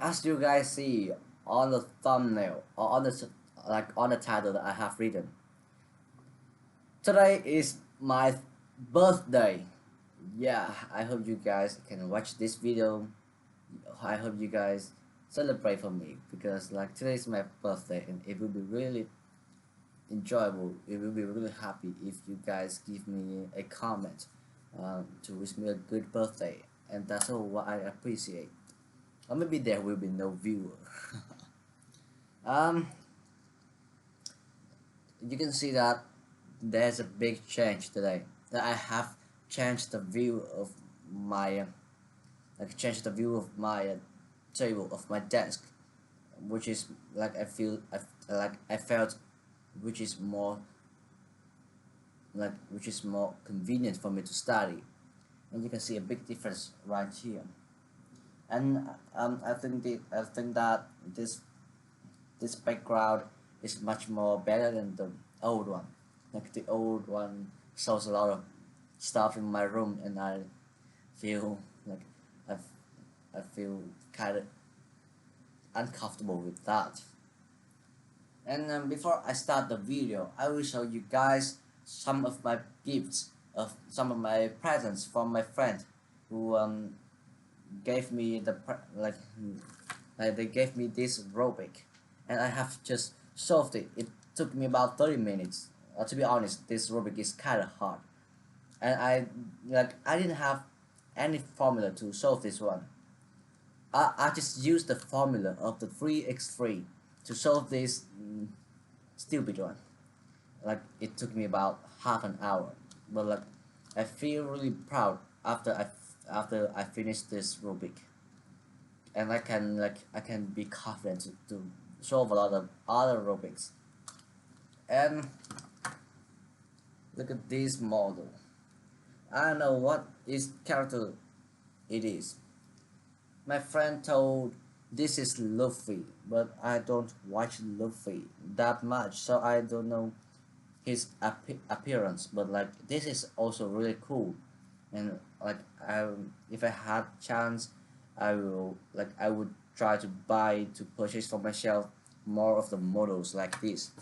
As you guys see on the thumbnail or on the title that I have written, today is my birthday. Yeah, I hope you guys can watch this video. I hope you guys celebrate for me because like today is my birthday and it will be really enjoyable. It will be really happy if you guys give me a comment to wish me a good birthday, and that's all what I appreciate. Or maybe there will be no viewer. um, you can see that there's a big change today. That I have changed the view of my changed the view of my table of my desk, which is like I felt, which is more which is more convenient for me to study, and you can see a big difference right here. And I think that this background is much more better than the old one. Like the old one shows a lot of stuff in my room, and I feel like I, I feel kind of uncomfortable with that. And before I start the video, I will show you guys some of my gifts, of some of my presents from my friend who gave me they gave me this Rubik, and I have just solved it. It took me about 30 minutes. To be honest, this Rubik is kind of hard, and I didn't have any formula to solve this one. I just used the formula of the 3x3 to solve this stupid one. Like it took me about half an hour, but like I feel really proud after I finished this Rubik, and I can be confident to solve a lot of other Rubiks. And look at this model. I don't know what is character it is. My friend told this is Luffy, but I don't watch Luffy that much, so I don't know his appearance. But like this is also really cool, and like if I had chance, I would try to purchase for myself more of the models like this.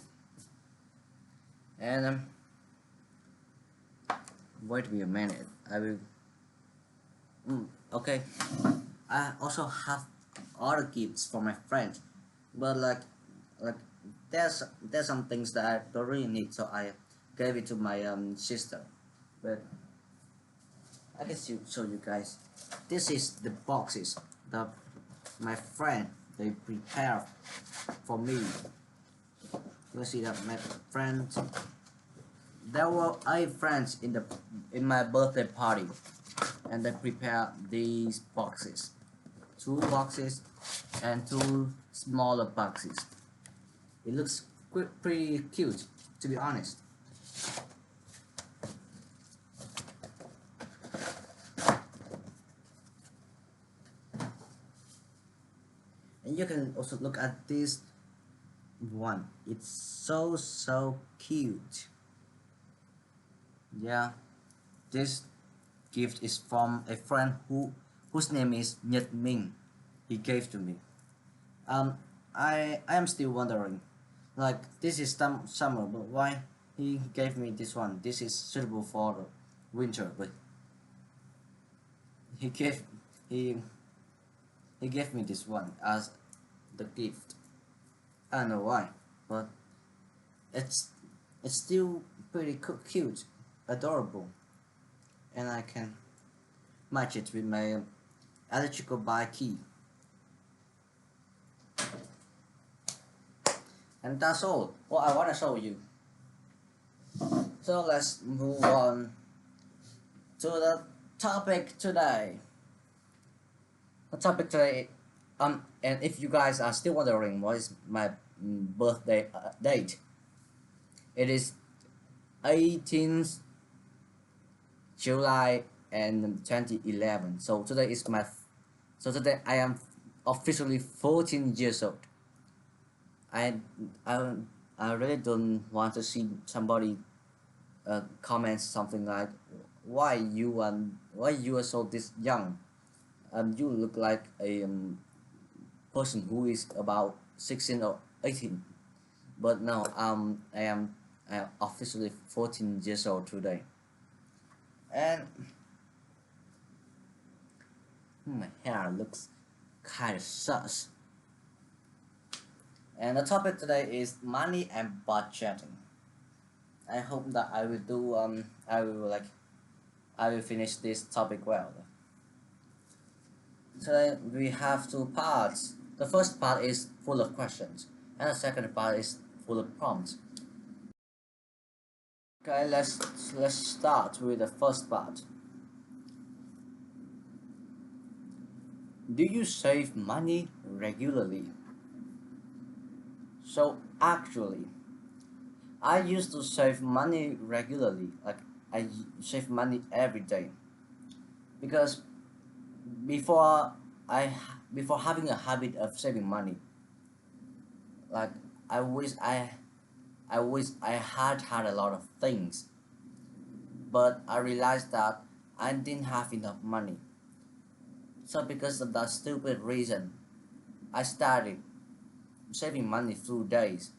And wait me a minute, I will. Okay. I also have other gifts for my friends, but like there's some things that I don't really need, so I gave it to my sister. But I can show you guys. This is the boxes that my friend they prepared for me. You see that my friends. There were 8 friends in my birthday party, and they prepared these boxes. 2 boxes and 2 smaller boxes. It looks pretty cute, to be honest. And you can also look at this one. It's so cute. Yeah, this gift is from a friend whose name is Nhật Minh. He gave to me. I am still wondering, like this is summer, but why he gave me this one? This is suitable for the winter, but he gave he he gave me this one as the gift. I don't know why, but it's it's still pretty cute, adorable, and I can match it with my electrical bike key. And that's all what I want to show you. So let's move on to the topic today. The topic today, and if you guys are still wondering what is my birthday date, it is 18th July and 2011. So today I am officially 14 years old. I I I really don't want to see somebody comment something like why you are so this young. You look like a person who is about 16 or 18, but now I am officially 14 years old today. And my hair looks kind of sus. And the topic today is money and budgeting. I hope that I will finish this topic well. Today we have two parts. The first part is full of questions, and the second part is full of prompts. Okay, let's start with the first part. Do you save money regularly? So actually, I used to save money regularly. Like I save money every day because before before having a habit of saving money, like I wish I had a lot of things, but I realized that I didn't have enough money. So because of that stupid reason, I started saving money through days.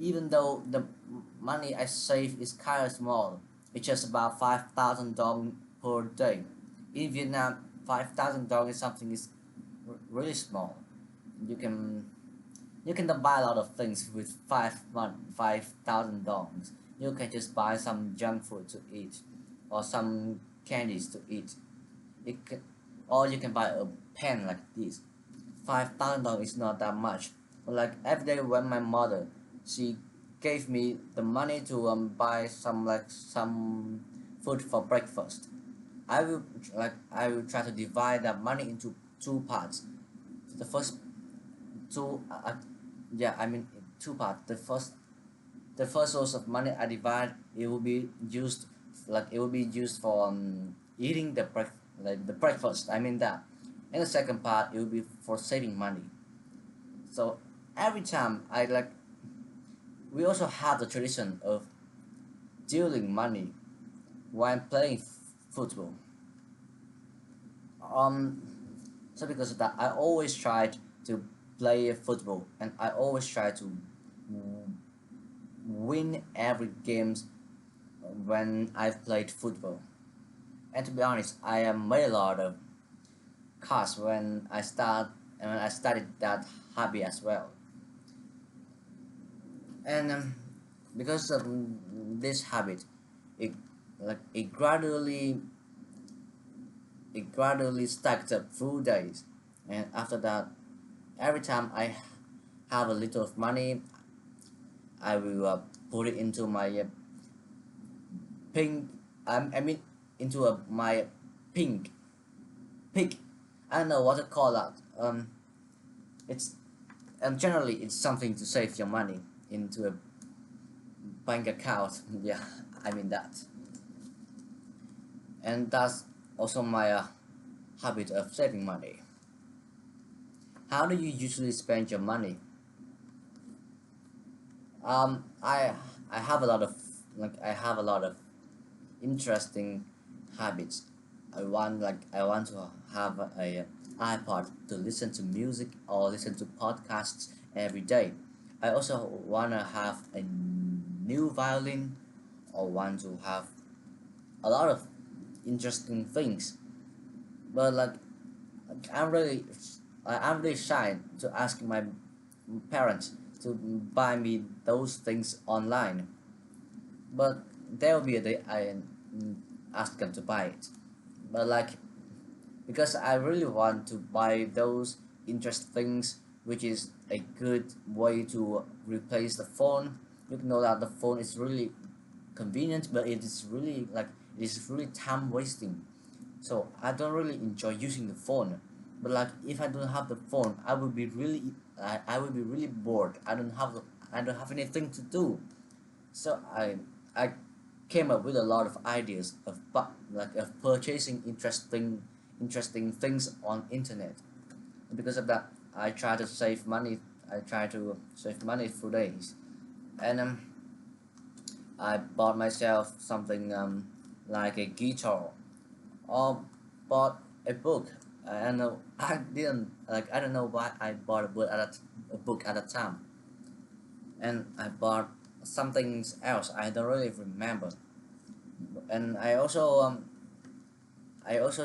Even though the money I save is kind of small, it's just about $5,000 per day. In Vietnam, $5,000 is something is really small. You can you can buy a lot of things with $5,000. You can just buy some junk food to eat, or some candies to eat. It can, or you can buy a pen like this. $5,000 is not that much. But like every day when my mother, she gave me the money to buy some food for breakfast. I will try to divide that money into two parts. The first two yeah I mean two parts. The first source of money I divide, it will be used for eating the breakfast. I mean that. And the second part, it will be for saving money. So every time we also have the tradition of dealing money when playing football. Um, so because of that, I always tried to play football, and I always try to win every games when I've played football. And to be honest, I have made a lot of cards when I started that hobby as well. And because of this habit, it it gradually stacked up through days, and after that, every time I have a little of money, I will put it into my pink. I mean into my pink pig. I don't know what to call that. It's generally it's something to save your money into a bank account. Yeah, I mean that. And that's also my habit of saving money. How do you usually spend your money? I have a lot of I have a lot of interesting habits. I want to have a iPod to listen to music or listen to podcasts every day. I also wanna have a new violin, or want to have a lot of interesting things. But I'm really I'm really shy to ask my parents to buy me those things online. But there will be a day I ask them to buy it. But because I really want to buy those interesting things, which is a good way to replace the phone. You know that the phone is really convenient, but it is really time wasting. So I don't really enjoy using the phone. But if I don't have the phone, I will be really bored. I don't have anything to do. So I came up with a lot of ideas of of purchasing interesting things on internet. And because of that, I try to save money. I try to save money for days, and I bought myself something like a guitar, or bought a book I don't know. I didn't like. I don't know why I bought a book at a time, and I bought something else. I don't really remember. And I also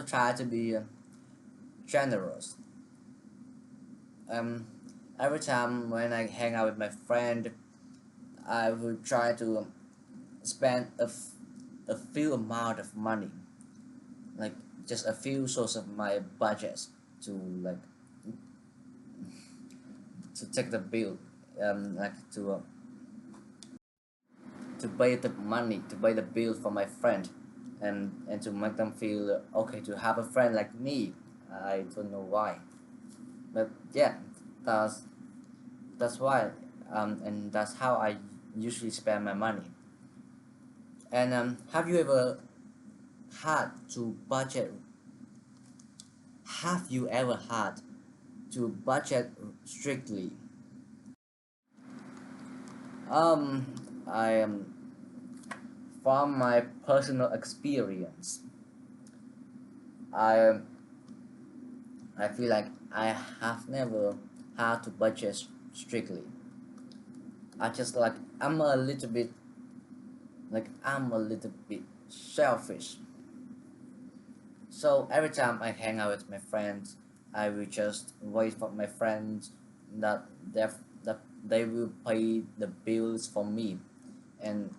try to be generous. Um, every time when I hang out with my friend, I will try to spend a few amount of money, like just a few source of my budgets to like to take the bill, like to pay the money to pay the bill for my friend, and to make them feel okay to have a friend like me. I don't know why, but yeah, that's that's why, and that's how I usually spend my money. And have you ever had to budget? Have you ever had to budget strictly? Um, I am from my personal experience. I I feel like I have never had to budget strictly. I just like I'm a little bit selfish. So every time I hang out with my friends, I will just wait for my friends that they that they will pay the bills for me, and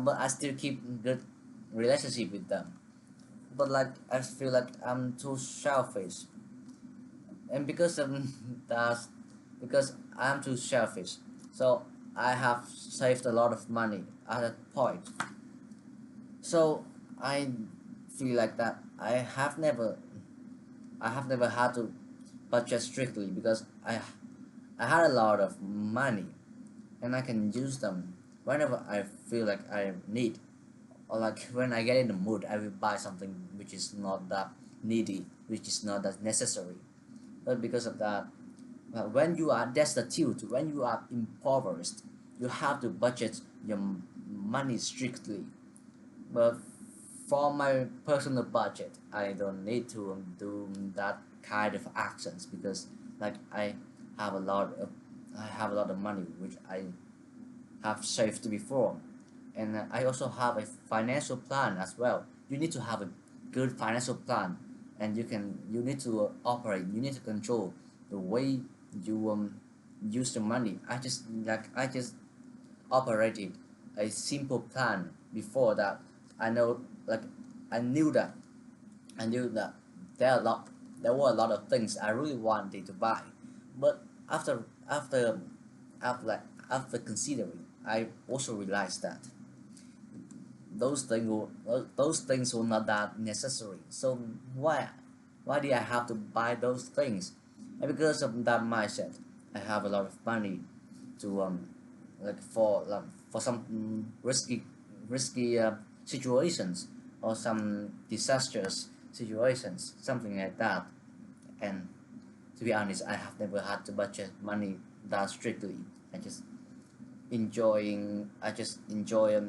but I still keep good relationship with them. But like I feel like I'm too selfish, and because of that, because I'm too selfish, so I have saved a lot of money at that point. So I feel like that I have never had to budget strictly because I had a lot of money, and I can use them whenever I feel like I need, or like when I get in the mood I will buy something which is not that needy, which is not that necessary. But because of that, when you are destitute, when you are impoverished, you have to budget your money strictly. But for my personal budget, I don't need to do that kind of actions because like have a lot of I have a lot of money which I have saved before, and I also have a financial plan as well. You need to have a good financial plan, and you need to operate. You need to control the way you use the money. I just operated a simple plan before that. I know like I knew that I knew that there are a lot there were a lot of things I really wanted to buy, but after like after considering, I also realized that those things were not that necessary. So why did I have to buy those things? And because of that mindset, I have a lot of money to for some risky situations, or some disastrous situations, something like that. And to be honest, I have never had to budget money that strictly. I just I just enjoy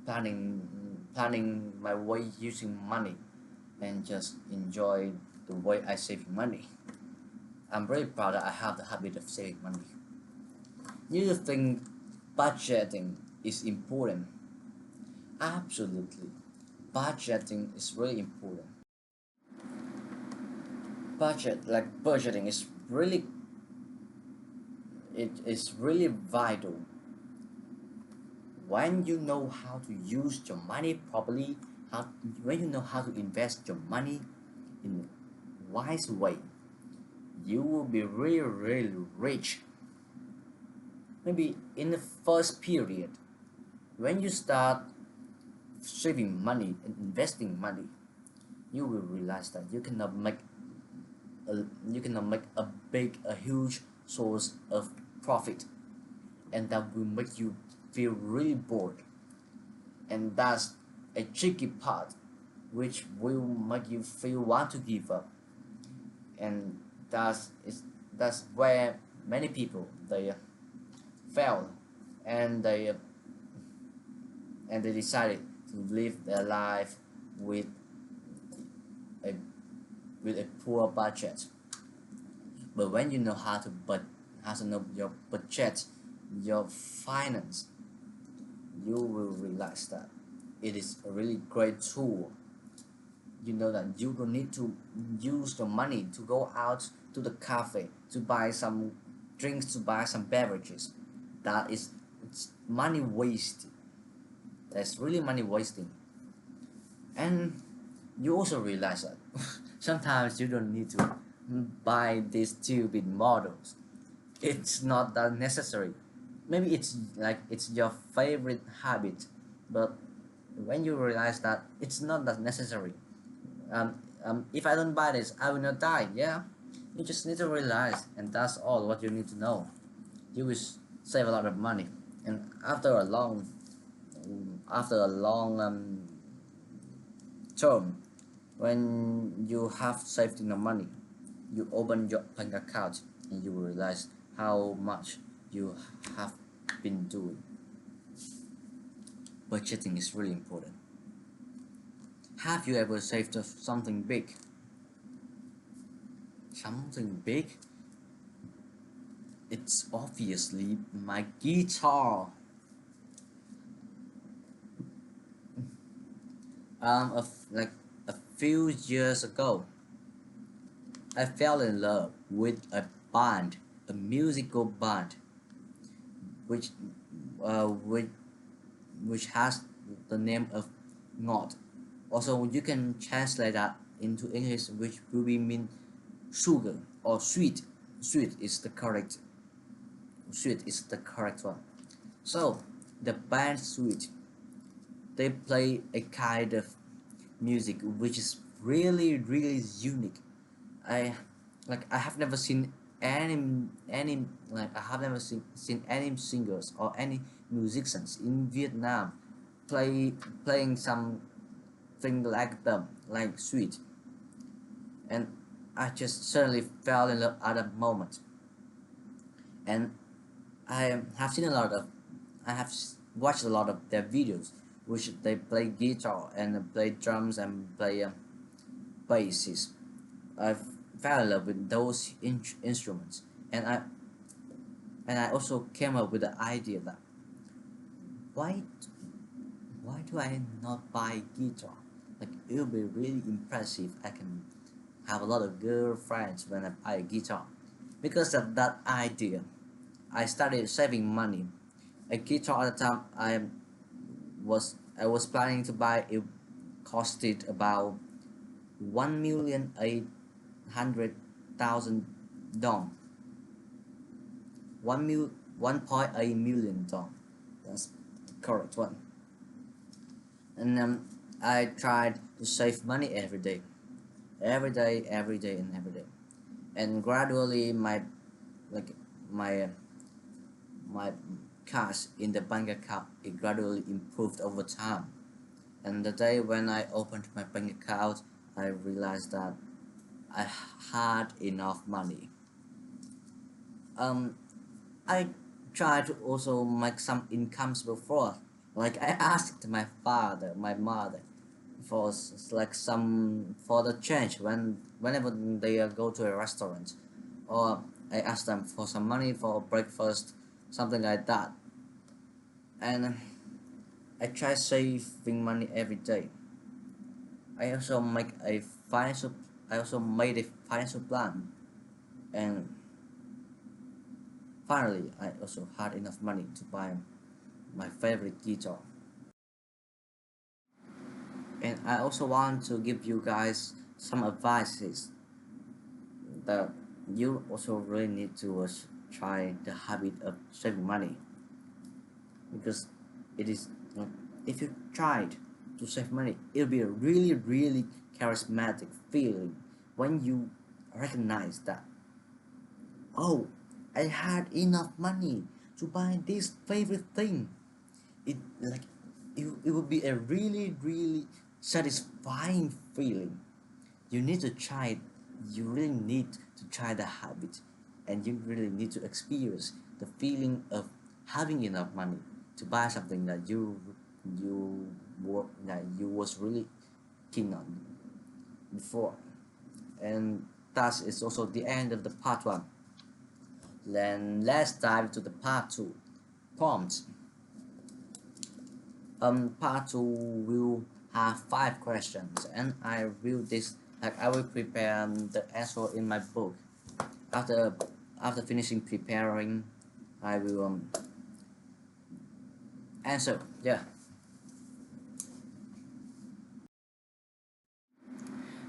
planning my way using money, and just enjoy the way I save money. I'm very proud that I have the habit of saving money. Do you think budgeting is important? Absolutely. Budgeting is really important. Budgeting is really vital. When you know how to use your money properly, when you know how to invest your money in a wise way, you will be really rich. Maybe in the first period, when you start saving money and investing money, you will realize that you cannot make a huge source of profit, and that will make you feel really bored. And that's a tricky part, which will make you feel want to give up. And that's where many people they fail, and they decided to live their life with a with a poor budget. But when you know how to know your budget, your finance, you will realize that it is a really great tool. You know that you don't need to use the money to go out to the cafe to buy some drinks, to buy some beverages. That is, it's money wasted. That's really money wasting. And you also realize that sometimes you don't need to buy these stupid models. It's not that necessary. Maybe it's like it's your favorite habit, but when you realize that it's not that necessary, if I don't buy this, I will not die. Yeah, you just need to realize, and that's all what you need to know. You will save a lot of money, and after a long term, when you have saved enough money, you open your bank account and you will realize how much you have been doing. Budgeting is really important. Have you ever saved up something big? Something big? It's obviously my guitar. Like a few years ago, I fell in love with a band, a musical band, which uh, which which has the name of God. Also, you can translate that into English, which will be mean sugar or sweet. Sweet is the correct. Sweet is the correct one. So the band Sweet, they play a kind of music which is really unique. I I have never seen any I have never seen any singers or any musicians in Vietnam playing something like them, like Sweet. And I just suddenly fell in love at a moment. And have seen a lot of I have watched a lot of their videos, which they play guitar and play drums and play basses. I fell in love with those instruments, and I also came up with the idea that why why do I not buy guitar? Like it will be really impressive. I can have a lot of girlfriends when I buy a guitar. Because of that idea, I started saving money. A guitar at the time I was planning to buy it costed about 1,800,000 dong. 1.8 million dong. That's the correct one. And I tried to save money every day, and every day. And gradually like my my cash in the bank account, it gradually improved over time. And the day when I opened my bank account, I realized that I had enough money. um I tried to also make some incomes before. Like I asked my father, my mother, for like some for the change whenever they go to a restaurant, or I asked them for some money for breakfast, something like that. And I try saving money every day. I also make a financial I also made a financial plan, and finally I also had enough money to buy my favorite guitar. And I also want to give you guys some advices that you also really need to try the habit of saving money, because it is if you tried to save money, it'll be a really charismatic feeling when you recognize that, oh, I had enough money to buy this favorite thing. It like it would be a really satisfying feeling. You need to try it. You really need to try the habit, and you really need to experience the feeling of having enough money to buy something that you was really keen on before. And that is also the end of the part 1. Then let's dive to the part 2, prompts. Part 2 will have 5 questions, and I will prepare the answer in my book. After finishing preparing, I will answer. Yeah.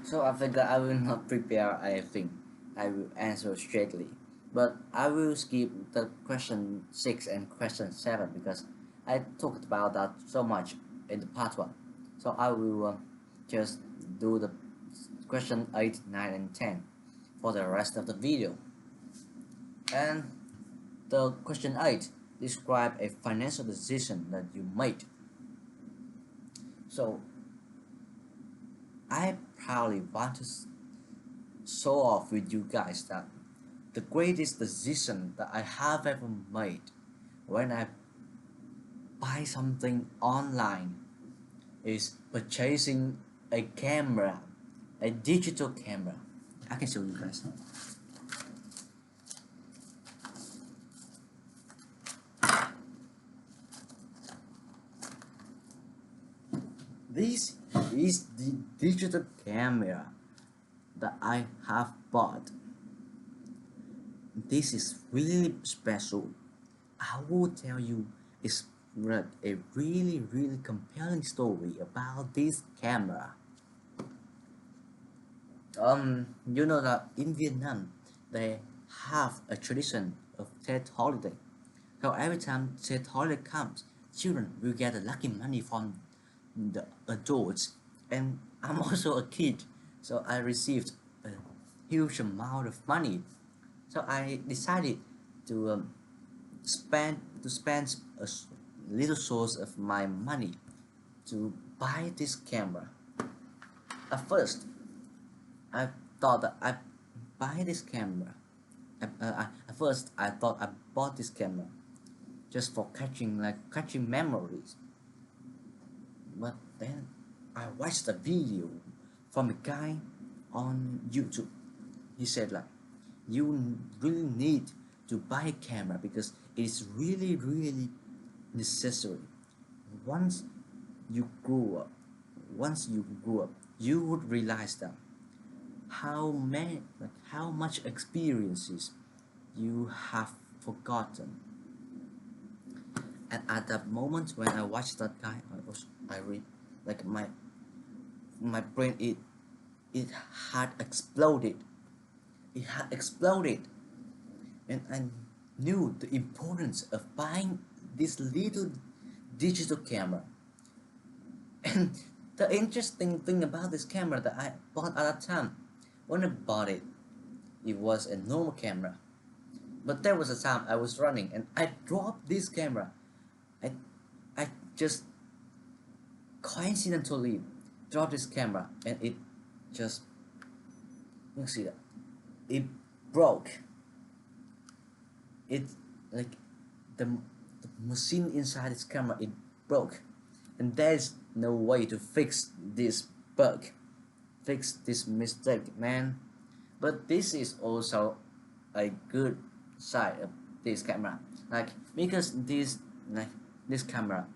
So I think that I will not prepare. I think I will answer straightly, but I will skip the question 6 and question 7 because I talked about that so much in the part 1. So I will just do the question 8, 9, and 10 for the rest of the video. And the question 8, describe a financial decision that you made. So I proudly want to show off with you guys that the greatest decision that I have ever made when I buy something online is purchasing a camera, a digital camera. I can show you guys. This is the digital camera that I have bought. This is really special. I will tell you a really compelling story about this camera. You know that in Vietnam they have a tradition of Tết holiday. So every time Tết holiday comes, children will get a lucky money from the adults, and I'm also a kid, so I received a huge amount of money. So I decided to spend a little source of my money to buy this camera. At first, I thought that I buy this camera. At first, I thought I bought this camera just for catching memories. But then I watched a video from a guy on YouTube. He said like, you really need to buy a camera because it is really necessary. Once you grew up, you would realize that how much experiences you have forgotten. And at that moment when I watched that guy, I read like my brain it had exploded. It had exploded, and I knew the importance of buying this little digital camera. And the interesting thing about this camera that I bought at that time, when I bought it, it was a normal camera. But there was a time I was running and I dropped this camera. I just coincidentally dropped this camera and it just, you can see that, it broke. It like the machine inside this camera, it broke, and there's no way to fix this bug, fix this mistake, man. But this is also a good side of this camera, like because this camera,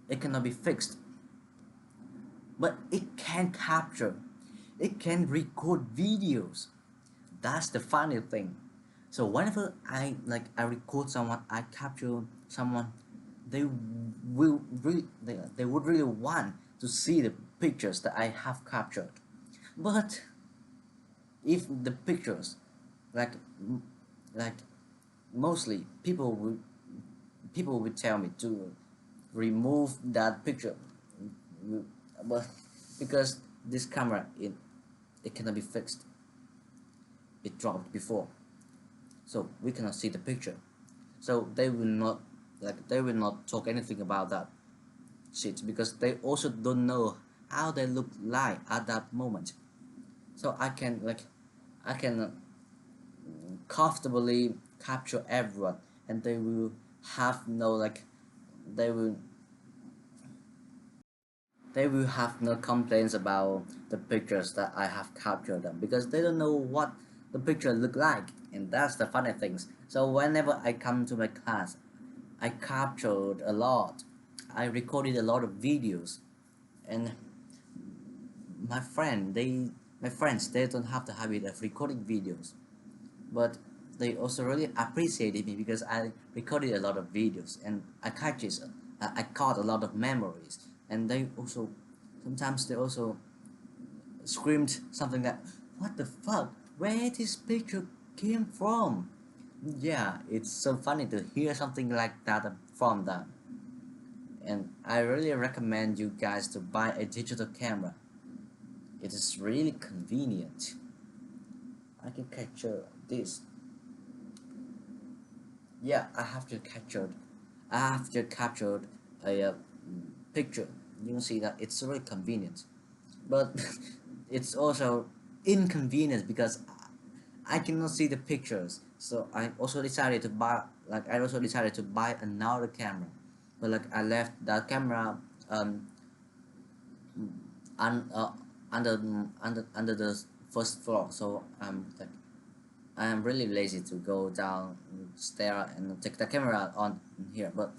it cannot be fixed, but it can capture, it can record videos. That's the funny thing. So whenever I record someone, I capture someone, they would really want to see the pictures that I have captured. But if the pictures, like mostly people would tell me to remove that picture, but because this camera, it cannot be fixed. It dropped before, so we cannot see the picture. So they will not talk anything about that shit because they also don't know how they look like at that moment. So I can comfortably capture everyone, and they will have no they will they will have no complaints about the pictures that I have captured them, because they don't know what the picture look like, and that's the funny things. So whenever I come to my class, I captured a lot, I recorded a lot of videos, and my friend they my friends, they don't have the habit of recording videos, but they also really appreciated me because I recorded a lot of videos, and I caught a lot of memories, and they also sometimes they also screamed something that, what the fuck, where this picture came from? Yeah, it's so funny to hear something like that from them. And I really recommend you guys to buy a digital camera. It is really convenient. I can capture this. Yeah, I have to captured a picture. You can see that it's really convenient, but it's also inconvenient because I cannot see the pictures. So I also decided to buy another camera, but like I left that camera um un, uh, under the first floor. So I am really lazy to go down stair and take the camera on here. But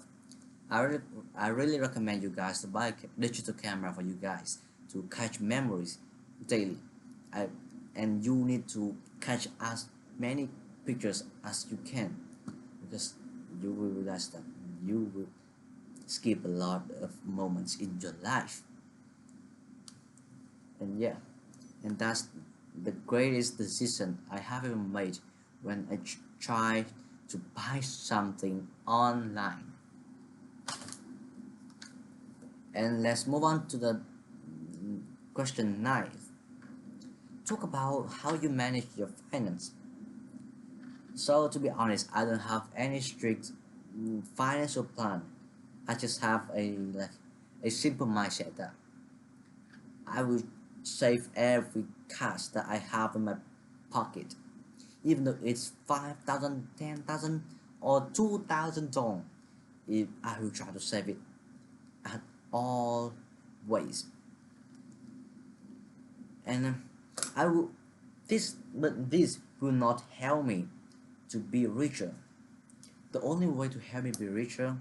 I really, I really recommend you guys to buy a digital camera for you guys to catch memories daily. I, and you need to catch as many pictures as you can, because you will realize that you will skip a lot of moments in your life. And yeah, and that's the greatest decision I have ever made when I tried to buy something online. And let's move on to the question 9. Talk about how you manage your finance. So to be honest, I don't have any strict financial plan. I just have a simple mindset that I will save every cash that I have in my pocket, even though it's 5,000, 10,000, or 2,000 dong. If I will try to save it at all ways, and I will this will not help me to be richer. The only way to help me be richer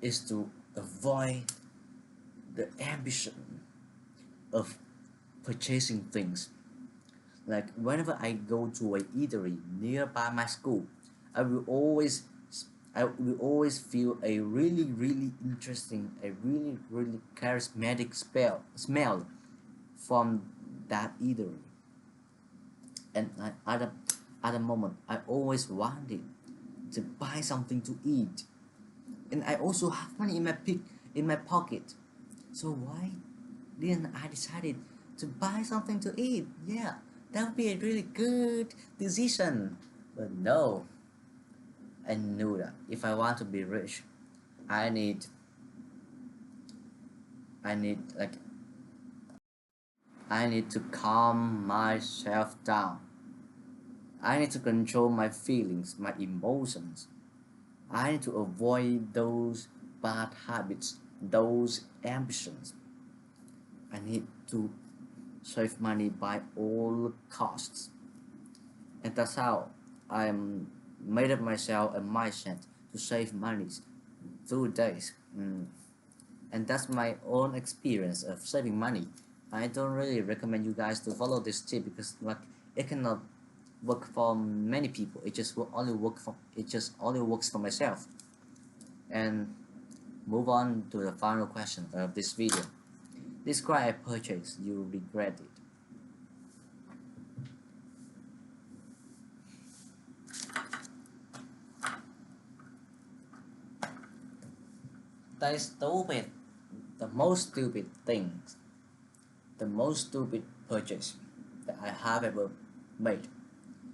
is to avoid the ambition of purchasing things. Like whenever I go to a eatery nearby my school, I will always I will always feel a really interesting, a really charismatic smell from that eatery. And at the moment, I always wanted to buy something to eat, and I also have money in my pocket. So why didn't I decided to buy something to eat? Yeah, that would be a really good decision. But no, I knew that if I want to be rich, I need I need like I need to calm myself down. I need to control my feelings, my emotions. I need to avoid those bad habits, those ambitions. I need to save money by all costs. And that's how I made up myself a mindset to save money through days. And that's my own experience of saving money. I don't really recommend you guys to follow this tip, because like it cannot work for many people. It just only works for myself. And move on to the final question of this video. Describe a purchase you regretted. The stupid, the most stupid things, the most stupid purchase that I have ever made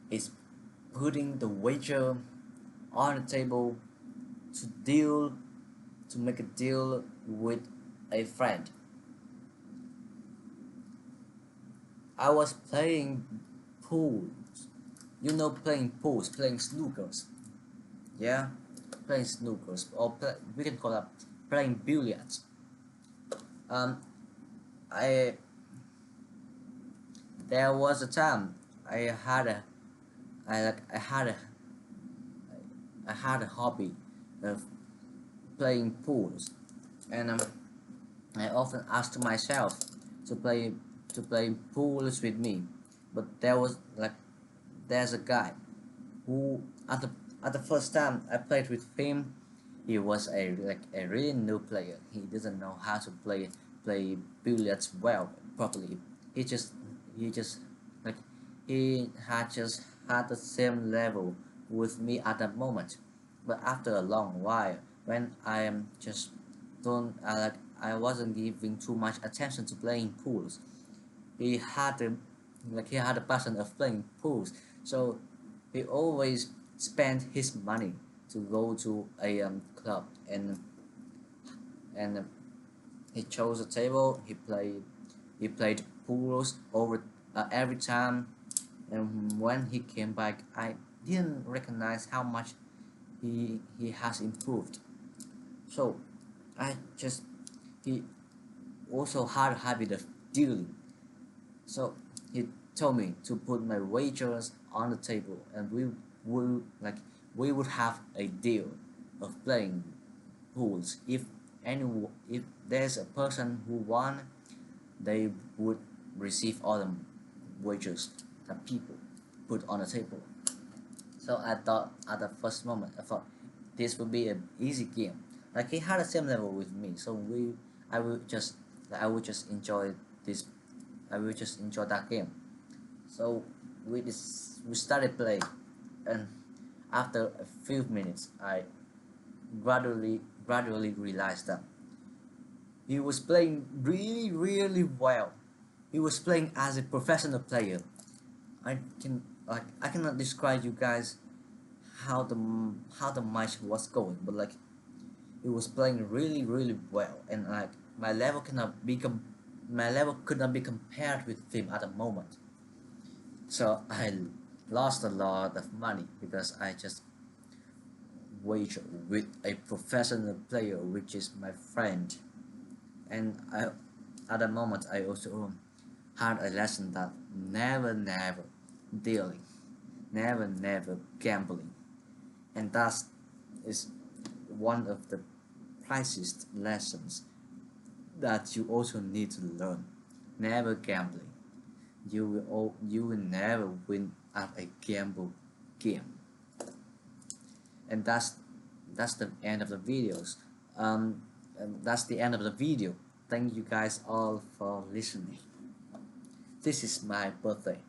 is putting the wager on the table to make a deal with a friend. I was playing pools. You know, playing pools, playing snookers. Yeah, playing snookers, or we can call it playing billiards. um, I there was a time I had a I like I had a hobby of playing pools, and I often asked myself to play to play pools with me, but there's a guy who at the first time I played with him, he was a really new player. He doesn't know how to play billiards well properly. He just he just like he had just had the same level with me at that moment. But after a long while, when I am just don't I wasn't giving too much attention to playing pools. He had the he had a passion of playing pools, so he always spent his money to go to a club, and he chose a table. He played pools over every time, and when he came back, I didn't recognize how much he has improved. So I just he also had a habit of dealing. So he told me to put my wagers on the table, and we would have a deal of playing pools. If there's a person who won, they would receive all the wagers that people put on the table. So I thought at the first moment, I thought this would be an easy game. Like he had the same level with me, so I would just enjoy this. I will just enjoy that game. So we started playing, and after a few minutes, I gradually realized that he was playing really well. He was playing as a professional player. I cannot describe you guys how the match was going, but like he was playing really well, and like my level could not be compared with him at the moment. So I lost a lot of money because I just wagered with a professional player, which is my friend. And at the moment, I also had a lesson that never dealing, never gambling, and that is one of the priciest lessons that you also need to learn. Never gambling. You will never win at a gamble game. And that's the end of the videos. And that's the end of the video. Thank you guys all for listening. This is my birthday.